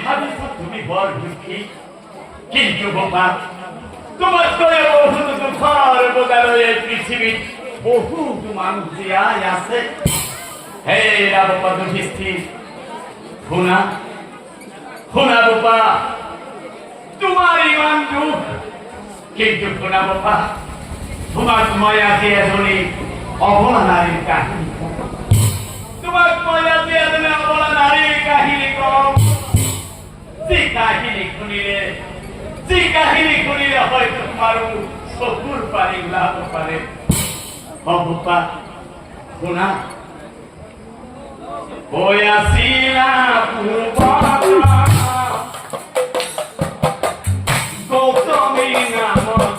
ভাবিছ তুমি বৰ দুখী কিন্তু বোপা তোমাতকৈ বহুত দুখৰ বজালৈ এই পৃথিৱীত বহুত মানুহ জীয়াই আছে হে বোপা যুধিষ্ঠিৰ শুনা শুনা বোপা তোমাৰ ইমান দুখ কিন্তু শুনা বোপা তোমাক মই আজি এজনী অবলা নারীর কাহিনী তোমার মজা দিয়ে তুমি অবলা নারীর কাহিনী কম যে কাহিনী শুনিলে হয়তো তোমারও চকুর পানি ওলাব পারে অবপা শুনা ওই আসিলা গৌতমী নামক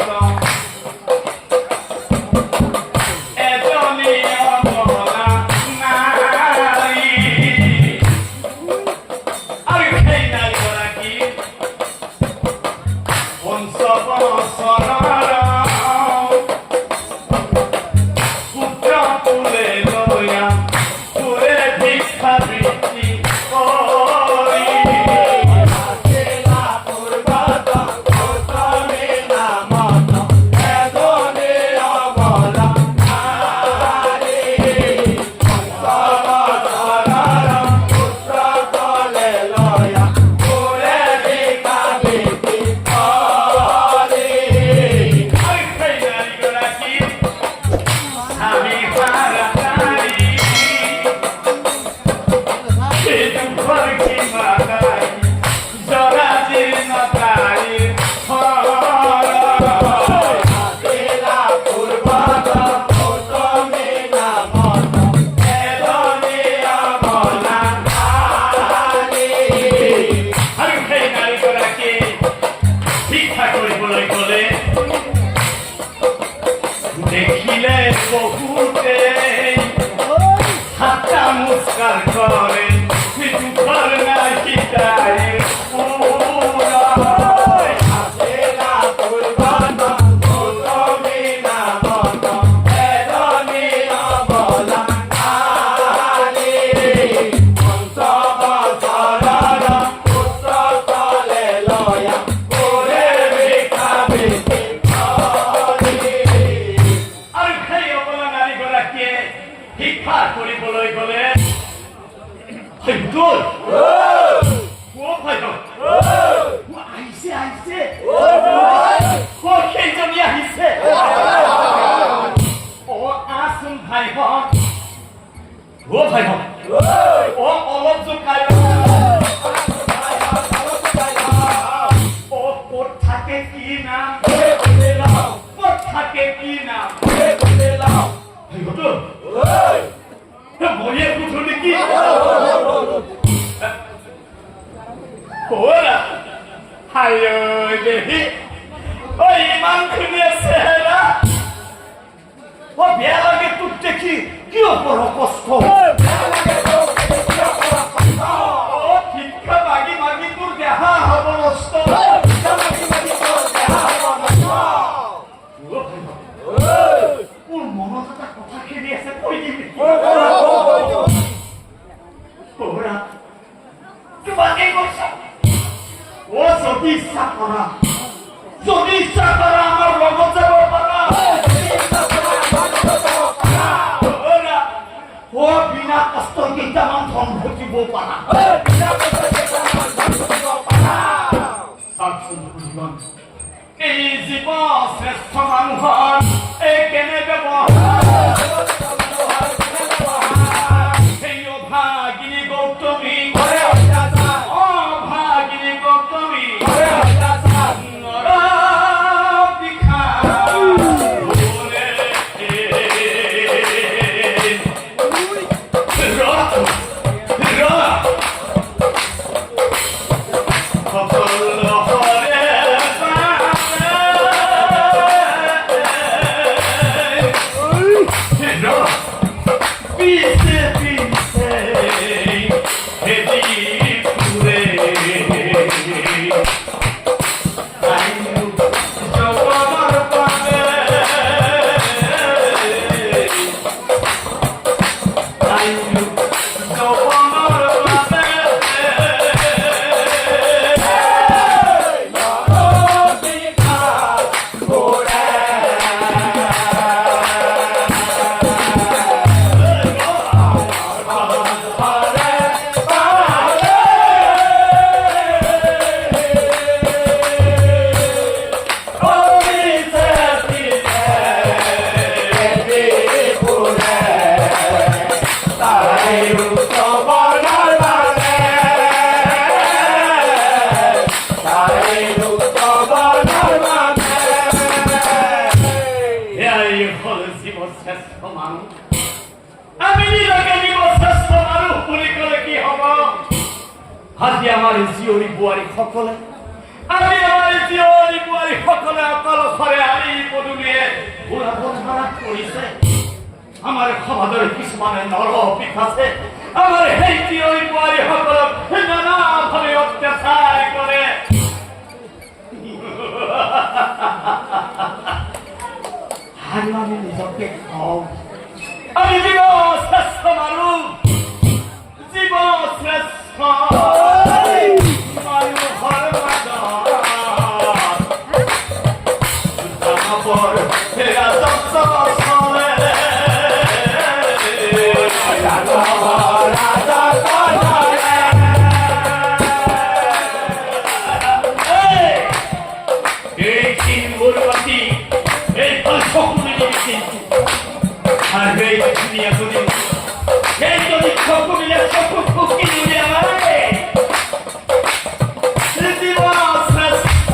দেখিলে বহুতে হাতা মুস্কার করে দুঃখর নাই তাই শ্রেষ্ঠ মানুহৰ এই কেনেকে ভাগিনী গৌতমী ভাগিনী গৌতমী No! আজি আমাৰ জীয়ৰী বোৱাৰী সকলে আমি আমাৰ জীয়ৰী বোৱাৰী সকলে অকলশৰে আমি পদূলিয়ে ওলাবৰ মাৰা কৰিছে। আমাৰ সমাজৰ কিছুমানে নৰপিত আছে। আমাৰ সেই জীয়ৰী বোৱাৰী সকলক নানাভাৱে অত্যাচাৰ কৰে। আৰু আমি নিজকে কওঁ আমি জীৱ শ্ৰেষ্ঠ মানুহ, জীৱ শ্ৰেষ্ঠ মানুহৰ মাজত ৰাজত্ব চলে। এই দিনবোৰ বাতি এই সকলোৱে আর এই দুনিয়া যদি এই যদি সকলে চকু ফুকি দিয়ে আমারে জীবন শ্রেষ্ঠ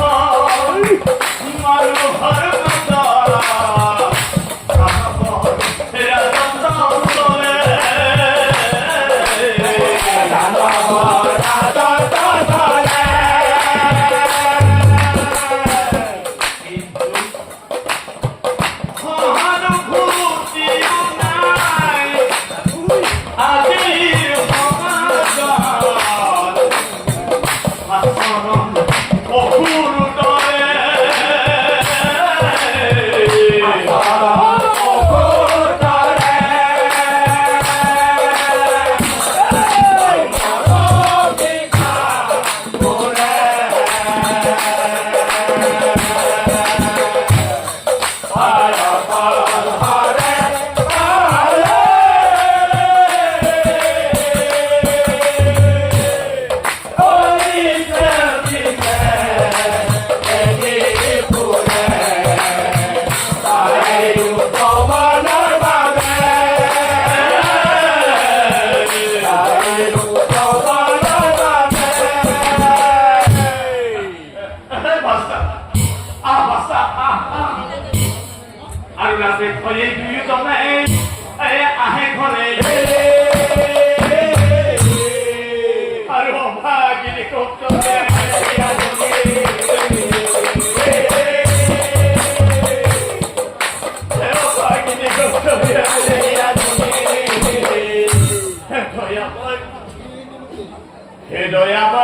মানুষের মতো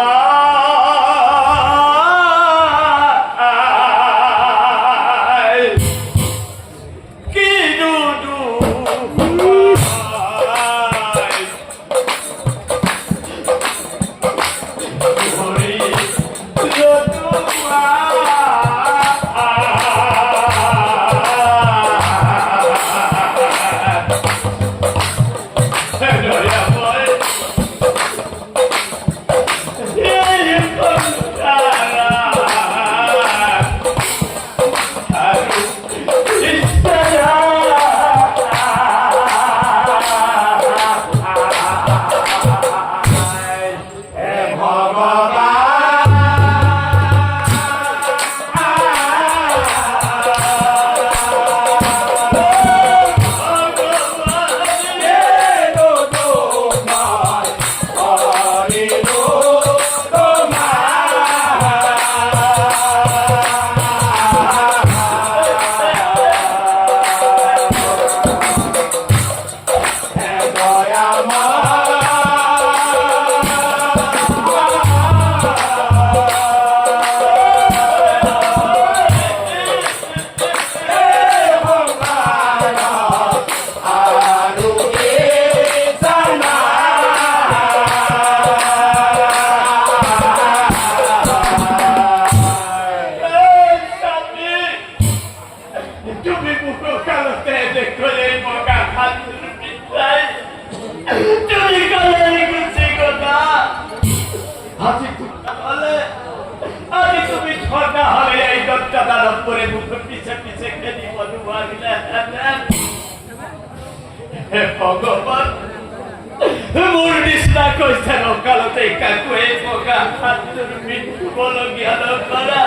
ভগবান মোৰ নিচিনা কৈছে নকালতে কাকুৱে পকা হাতৰ মৃত্যু বলগীয়া নকৰা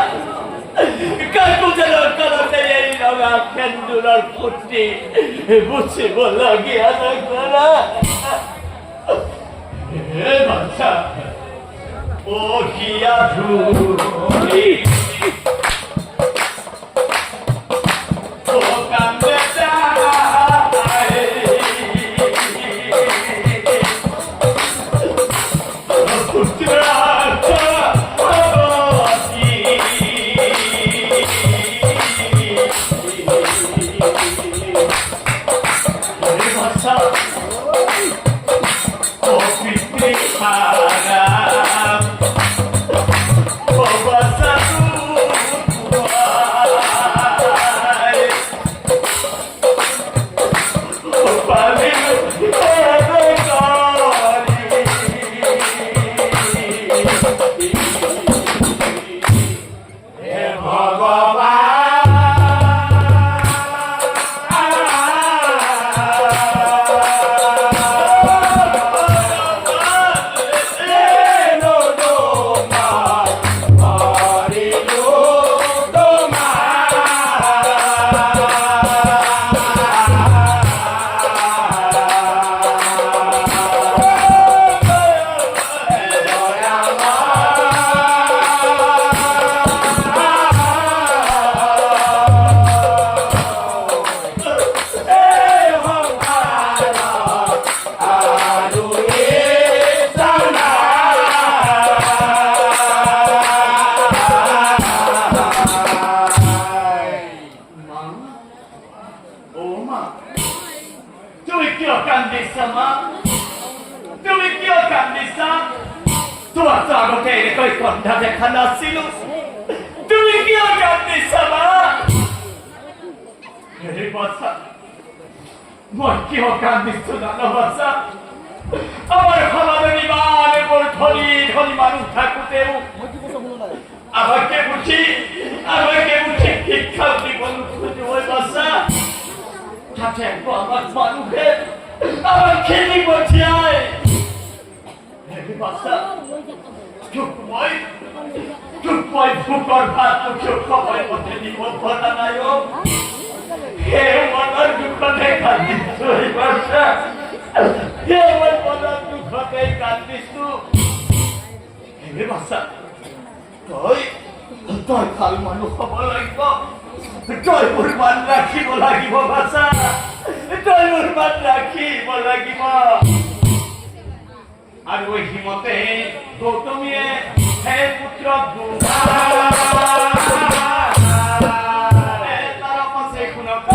কাকু যেন কালতে এই ৰঙা সেন্দুৰৰ ফুটি বুচিবলগীয়া নকৰা হে বাচ্চা বহিয়া ধুলি ও কান্দে যায় আমার খাবারের ইমানে বড় ধনী ধনী মানুষ থাকুতেও আমাকে বুঝি শিক্ষা জীবন খুঁজে ওই বাসা তাতে আমার মানুষে আমার খেলি বসিয়ায় বাসা চুপময় ফুকর ভাত মুখে সবাই মধ্যে জীবন কথা নাই হে মনের দুঃখ দেখা দিচ্ছ এই বাসা হে আমার মনের দুঃখ দেখা দিচ্ছ হে বাসা তই ভাল মানুহ হব লাগিব তই মোৰ মান ৰাখিব লাগিব বাচা তই মোৰ মান ৰাখিব লাগিব আৰু হিমতে গৌতমীয়ে হে পুত্ৰ তাৰ পাছে শুনক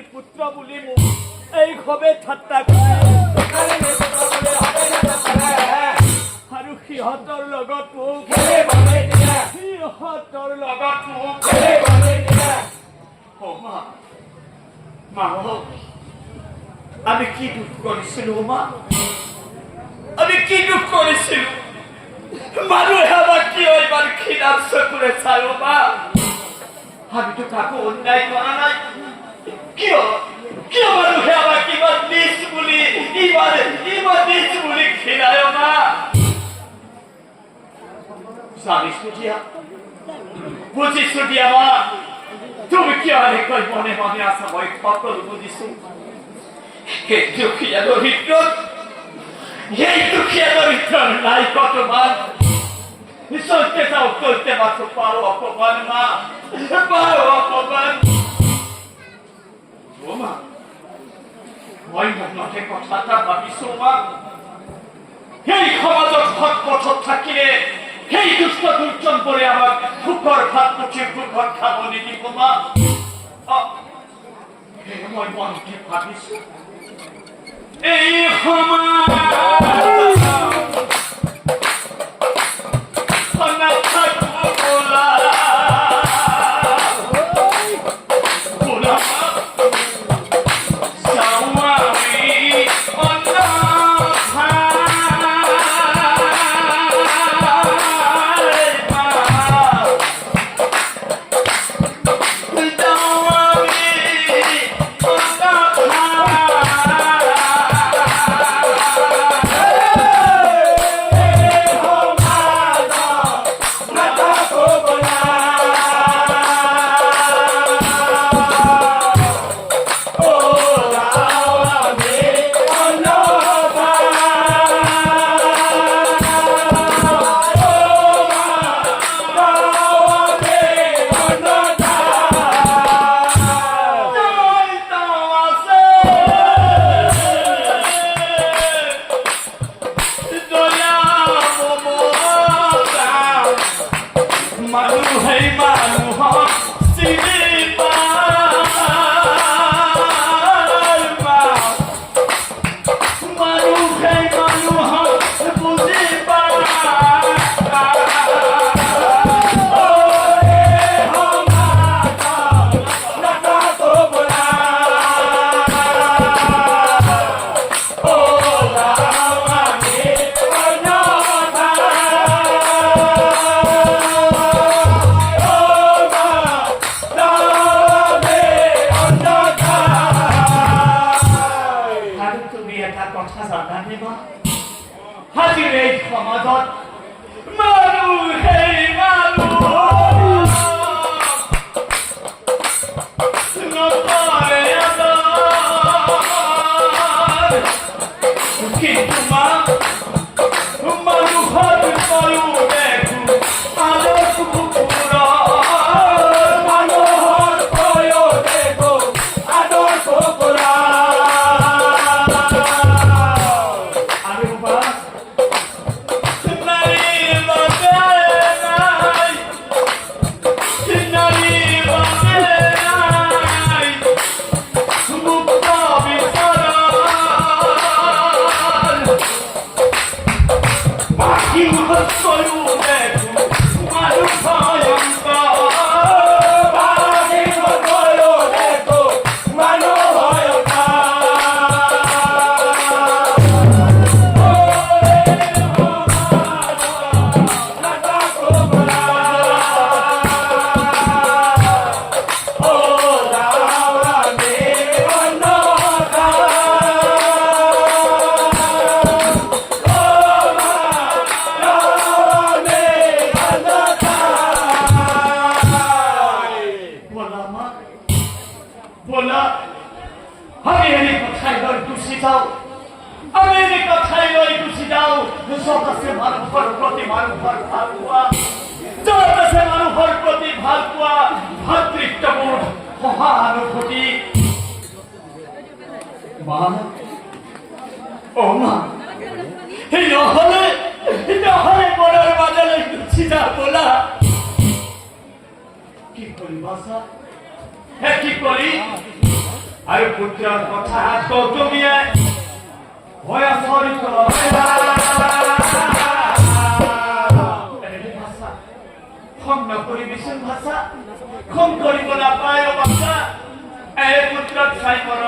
নীতির পুত্র বুলি মোক এই খবে ঠাট্টা কৰে আৰু সিহঁতৰ লগত মোক আমি কি দুখ কৰিছিলো মা আমি কি দুখ কৰিছিলো মানুহে আমাক কিয় ইমান খিনাৰ চকুৰে চাই মা আমিতো কাকো অন্যায় কৰা নাই কিয় কিয় মানুহে আমাক ইমান নিচ বুলি ইমান নিচ বুলি খিনায় মা জানিছো দিয়া বুজিছো দিয়া মা তুমি কিয় এনেকৈ মনে মনে আছা মই সকলো বুজিছো সেই দুখীয়া দৰিদ্ৰৰ নাই কতমান চলতে যাও চলতে মাথো পারো অপমান মা পারো অপমান ও মা মই মনতে কথাটা ভাবিছো মা সেই সমাজত সৎ পথত থাকিলে সেই দুষ্ট দুৰ্জন পৰে আমাক সুখৰ ভাত মুঠি সুখৰ খাব নিদিব মা মই মনতে ভাবিছো এই সমাজ আৰু পুত্ৰৰ কথা গৌতমীয়ে ভয়া চৰিত খং নকৰিবিচোন ভাষা খং কৰিব নাপায় ভাষা এই পুত্ৰক চাই মৰ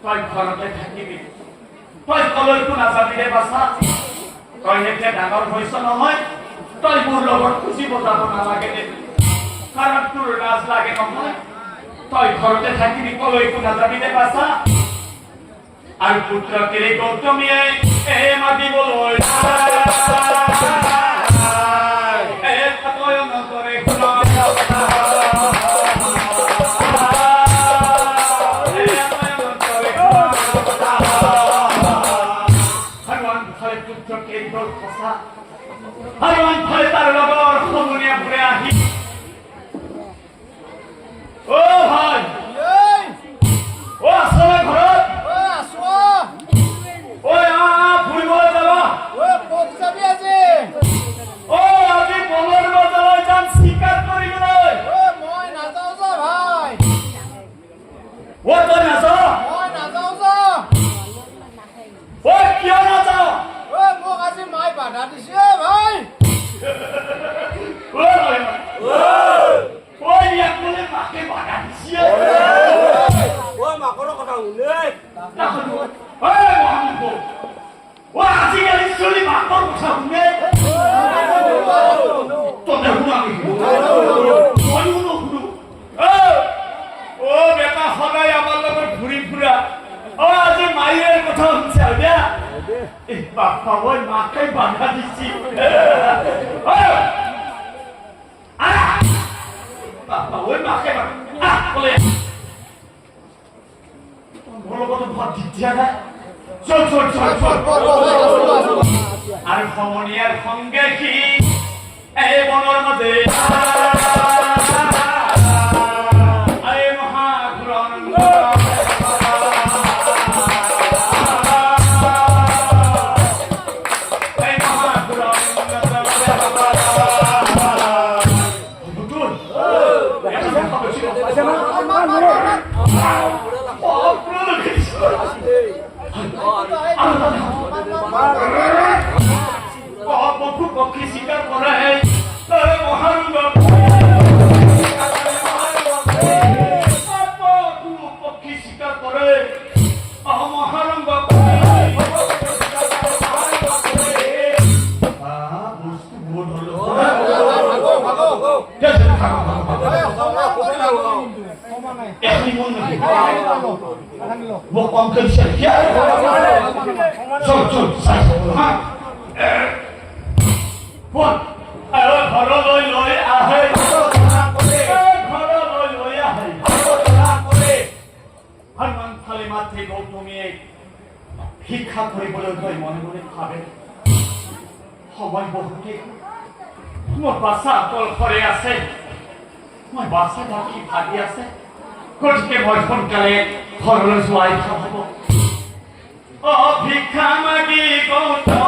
তই ঘৰতে থাকিবি তই কলৈকো নাযাবি ৰে বাছা তই এতিয়া ডাঙৰ হৈছ নহয় তই মোৰ লগত খুচিব যাব নালাগে দে কাৰণ তোৰ লাজ লাগে নহয় তই ঘৰতে থাকিবি কলৈকো নাযাবি ৰে বাছা আৰু পুত্ৰকে গৌতমীয়ে মাতিবলৈ Hariwan phale tar logor khomune pure ahi O bhai O asala ghorat O aso O a phuribo jaba O pot jabi aje Bappa ওই মাকে বাধা দিচ্ছি বাপ্পা ওই মাকে বলে বলো কত ভাত দিচ্ছি চল চল চল চল আর ভ্রমণিয়ার সঙ্গে কি এই বনের মাঝে পক্ষী স্বীকার করে পক্ষী স্বীকার করে মহারঙ্গ वो पंकज से क्या चल चल हाँ बोल अरे घर लोई आहे घर लोई आहे हनुमान थाले माथे गौतमी ভিক্ষা করে বলে ওই মনে মনে ভাবে সবাই বহুকে মোর বাসা তল ঘরে আছে মই বাসা বাকি ভাগি আছে গতিকে মই সোনকালে ঘৰলৈ যোৱাই ভাল হ'ব অ ভিক্ষা মাগি গৌতম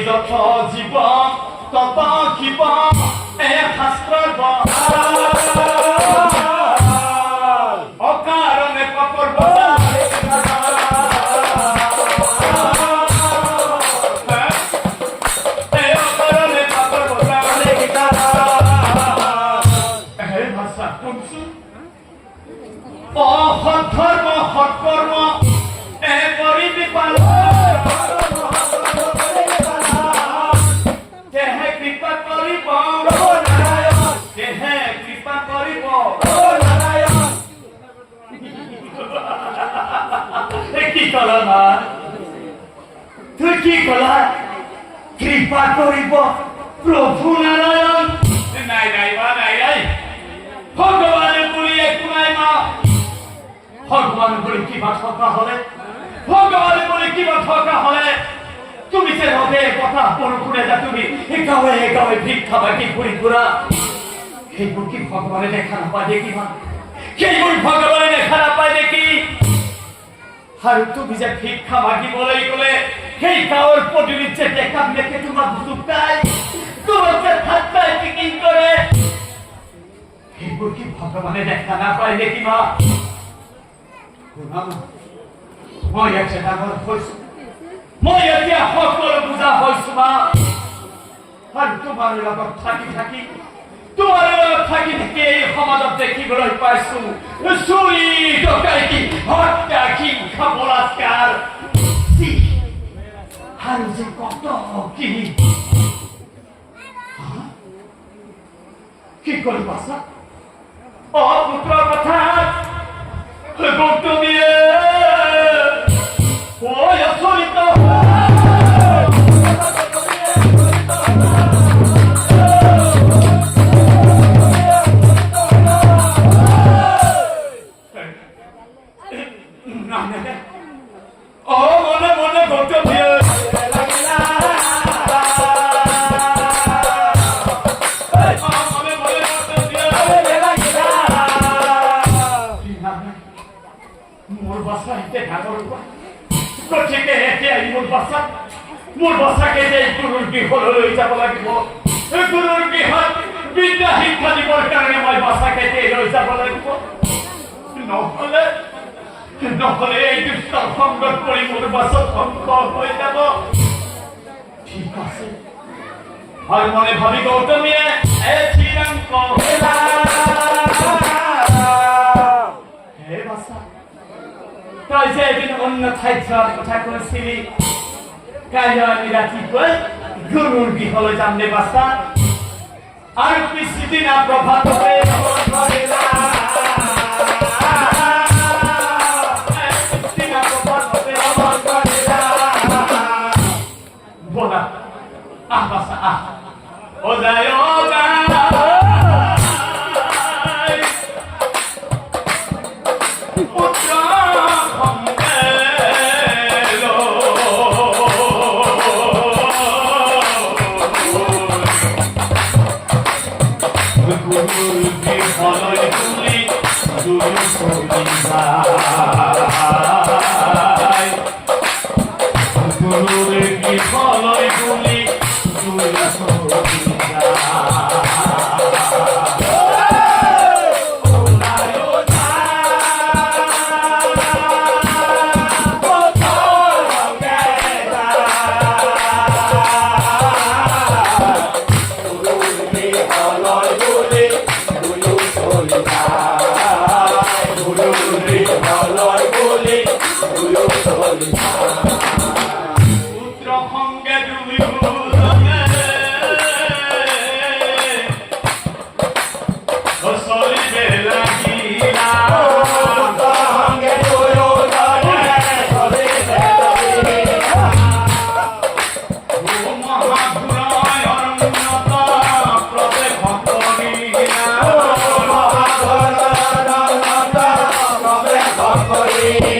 যত জীবন তত জীবন শাস্ত্ৰৰ অকাৰণে পাপৰ অসৎ সৎকৰ্ম কৰি বিপাল কৃপা করিব কি কল না তুই কি কলা কৃপা করিব প্রভু নারায়ণ নাই নাই বা নাই নাই ভগবানের বলি একটু নাই মা ভগবান বলি কিবা ঠকা হলে ভগবানের বলি কিবা ঠকা হলে তুমি যে হবে কথা পরপুরে যা তুমি এগাওয়ে ভিক্ষা বাকি ঘুরি ঘুরা সেইবোৰ কি ভগবানে দেখা নাপায় দেখি মা সেইবোৰ ভগবানে দেখা নাপায় দেখি আৰু তুমি যে ভিক্ষা মাগিবলৈ গ'লে সেই গাঁৱৰ পদূলিত যে দেখা দেখে তোমাক জোকাই তোমাক যে ঠাট্টাই টিকিং কৰে সেইবোৰ কি ভগবানে দেখা নাপায় দেখি মা মই ইয়াতে ডাঙৰ হৈছো মই এতিয়া সকলো বুজা হৈছো মা আৰু তোমাৰ লগত থাকি থাকি এই সমাজত দেখিবলৈ পাইছো চুৰি ডকাইতি হত্যা হিংসা বলাৎকাৰ আৰু যে কত কি কৰিবা চা পুত্ৰৰ কথা গৌতমীয়ে অচলিত মোৰ বাচ্চাকে যে গুৰুৰ গৃহলৈ যাব লাগিব গুৰুৰ গৃহত বিদ্যা শিক্ষা দিবৰ কাৰণে মই বাচ্চাকে লৈ যাব লাগিব নহলে এই দুষ্ট সংগত কৰি মোৰ বাচ্চা ধ্বংস হৈ যাব ঠিক আছে আৰু মনে ভাবি গৌতমীয়ে হে বাচ্চা তই যে এদিন অন্য ঠাইত যোৱাৰ কথা কৈছিলি কাইলৈ আমি ৰাতিপুৱাই গুৰুৰ গৃহলৈ যাম নে বাচ্চা আৰু পিছদিনা প্ৰভাততে বলা আহ বাচ্চা আহ ও যায় Hey!